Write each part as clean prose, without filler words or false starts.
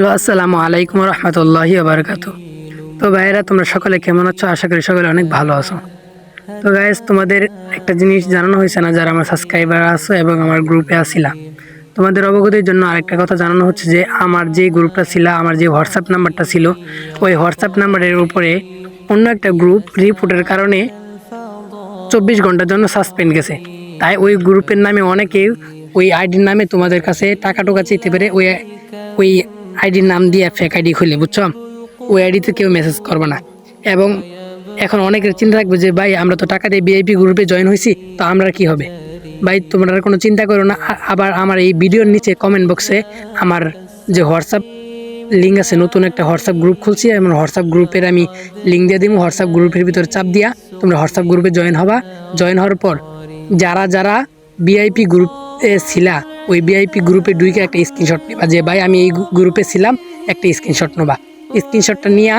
Hello, আসসালামু আলাইকুম রহমতুল্লাহি বারাকাতু। তো ভাইয়েরা, তোমরা সকলে কেমন আছো? আশা করি সকলে অনেক ভালো আছো। তো গাইস, তোমাদের একটা জিনিস জানানো হয়েছে না, যারা আমার সাবস্ক্রাইবার আছো এবং আমার গ্রুপে আসিলা, তোমাদের অবগতির জন্য আরেকটা কথা জানানো হচ্ছে যে আমার যে গ্রুপটা ছিল, আমার যে হোয়াটসঅ্যাপ নাম্বারটা ছিল, ওই হোয়াটসঅ্যাপ নাম্বারের উপরে অন্য একটা গ্রুপ রিপোর্টের কারণে 24 ঘন্টার জন্য সাসপেন্ড গেছে। তাই ওই গ্রুপের নামে অনেকে ওই আইডির নামে তোমাদের কাছে টাকা টোকা চাইতে পারে। ওই ওই আইডির নাম দিয়ে ফেক আইডি খুলে, বুঝছো? ওই আইডিতে কেউ মেসেজ করবে না। এবং এখন অনেকের চিন্তা থাকবে যে ভাই, আমরা তো টাকা দিয়ে ভিআইপি গ্রুপে জয়েন হয়েছি, তো আমরা কি হবে? ভাই, তোমরা কোনো চিন্তা করো না। আবার আমার এই ভিডিওর নিচে কমেন্ট বক্সে আমার যে হোয়াটসঅ্যাপ লিঙ্ক আছে, নতুন একটা হোয়াটসঅ্যাপ গ্রুপ খুলছি, এবং হোয়াটসঅ্যাপ গ্রুপের আমি লিঙ্ক দিয়ে দিব। হোয়াটসঅ্যাপ গ্রুপের ভিতরে চাপ দিয়া তোমরা হোয়াটসঅ্যাপ গ্রুপে জয়েন হবা। জয়েন হওয়ার পর যারা যারা ভিআইপি গ্রুপে ছিলা, ওই ভিআইপি গ্রুপে ঢুকে একটা স্ক্রিনশট নেবা যে ভাই আমি এই গ্রুপে ছিলাম, একটা স্ক্রিনশট নেবা। স্ক্রিনশটটা নিয়ে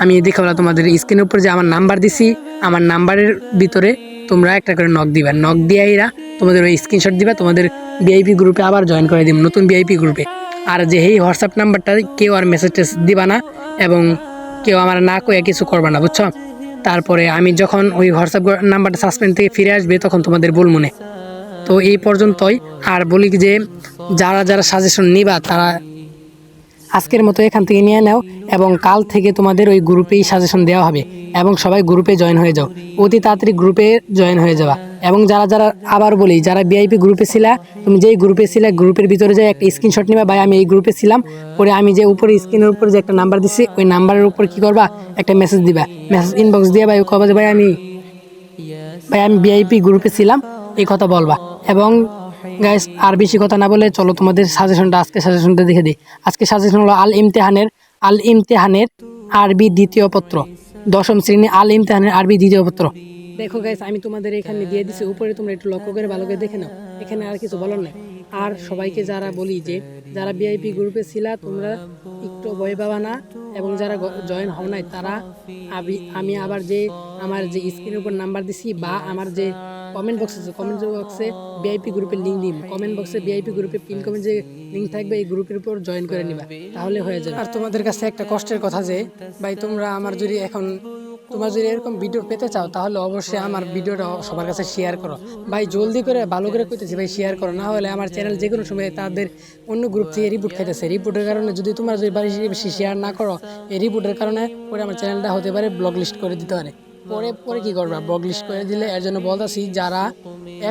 আমি দেখাবো তোমাদের স্ক্রিনের উপর যে আমার নাম্বার দিছি, আমার নাম্বারের ভিতরে তোমরা একটা করে নক দিবা। নক দিয়ে এরা তোমাদের ওই স্ক্রিনশট দিবা, তোমাদের ভিআইপি গ্রুপে আবার জয়েন করে দিব, নতুন ভিআইপি গ্রুপে। আর যে এই হোয়াটসঅ্যাপ নাম্বারটা কেউ আর মেসেজ দিবা না, এবং কেউ আমার না কয়ে কিছু করবা না, বুঝছো? তারপরে আমি যখন ওই হোয়াটসঅ্যাপ নাম্বারটা সাসপেন্ড থেকে ফিরে আসবে, তখন তোমাদের বলবো না। তো এই পর্যন্তই। আর বলি যে যারা যারা সাজেশন নিবা, তারা আজকের মতো এখান থেকে নিয়ে নাও, এবং কাল থেকে তোমাদের ওই গ্রুপেই সাজেশন দেওয়া হবে, এবং সবাই গ্রুপে জয়েন হয়ে যাও। অতি তাড়াতাড়ি গ্রুপে জয়েন হয়ে যাবা। এবং যারা যারা, আবার বলি, যারা ভিআইপি গ্রুপে ছিলা, তুমি যেই গ্রুপে ছিলা, গ্রুপের ভিতরে যাই একটা স্ক্রিনশট নিবা, ভাই আমি এই গ্রুপে ছিলাম, পরে আমি যে উপরে স্ক্রিনের উপরে যে একটা নাম্বার দিছি, ওই নাম্বারের উপর কি করবা, একটা মেসেজ দিবা। মেসেজ ইনবক্স দিয়ে ভাই কবা যে ভাই আমি ভিআইপি গ্রুপে ছিলাম, এই কথা বলবা। এবং গাইস, আর বেশি কথা না বলে চলো তোমাদের সাজেশনটা, আজকে সাজেশনটা দেখে দিই। আজকে সাজেশন হলো আল ইমতেহানের আরবি দ্বিতীয় পত্র, 10ম শ্রেণী আল ইমতেহানের আরবি দ্বিতীয় পত্র। দেখো গাইস, আমি তোমাদের এখানে দিয়ে দিছি উপরে, তোমরা একটু লক্ষ্য করে ভালো করে দেখে নাও। এখানে আর কিছু বলার নাই। আর সবাইকে যারা বলি যে যারা ভিআইপি গ্রুপে ছিলা, তোমরা একটু ভয় পাবা না, এবং যারা জয়েন হও নাই তারা, আমি আবার যে আমার যে স্ক্রিনের উপর নাম্বার দিছি, বা আমার যে কমেন্ট বক্সে ভিআইপি গ্রুপের লিঙ্ক দিন। কমেন্ট বক্সে ভিআইপি গ্রুপে পিন কমেন্ট যে লিঙ্ক থাকবে, এই গ্রুপের উপর জয়েন করে নিবা, তাহলে হয়ে যাবে। আর তোমাদের কাছে একটা কষ্টের কথা যে ভাই, তোমরা যদি এরকম ভিডিও পেতে চাও, তাহলে অবশ্যই আমার ভিডিওটা সবার কাছে শেয়ার করো। ভাই জলদি করে ভালো করে কইতেছি ভাই, শেয়ার করো, না হলে আমার চ্যানেল যে কোনো সময় তাদের অন্য গ্রুপ থেকে রিপোর্ট খাইতেছে। রিপোর্টের কারণে যদি তোমরা যদি বেশি শেয়ার না করো, এই রিপোর্টের কারণে পরে আমার চ্যানেলটা হতে পারে ব্লক লিস্ট করে দিতে পারে। পরে কি করবা, ব্লক লিস্ট করে দিলে। এর জন্য বলতেছি, যারা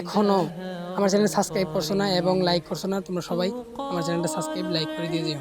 এখনো আমার চ্যানেল সাবস্ক্রাইব করছো না এবং লাইক করছো না, তোমরা সবাই আমার চ্যানেলটা সাবস্ক্রাইব লাইক করে দিয়ে দিও।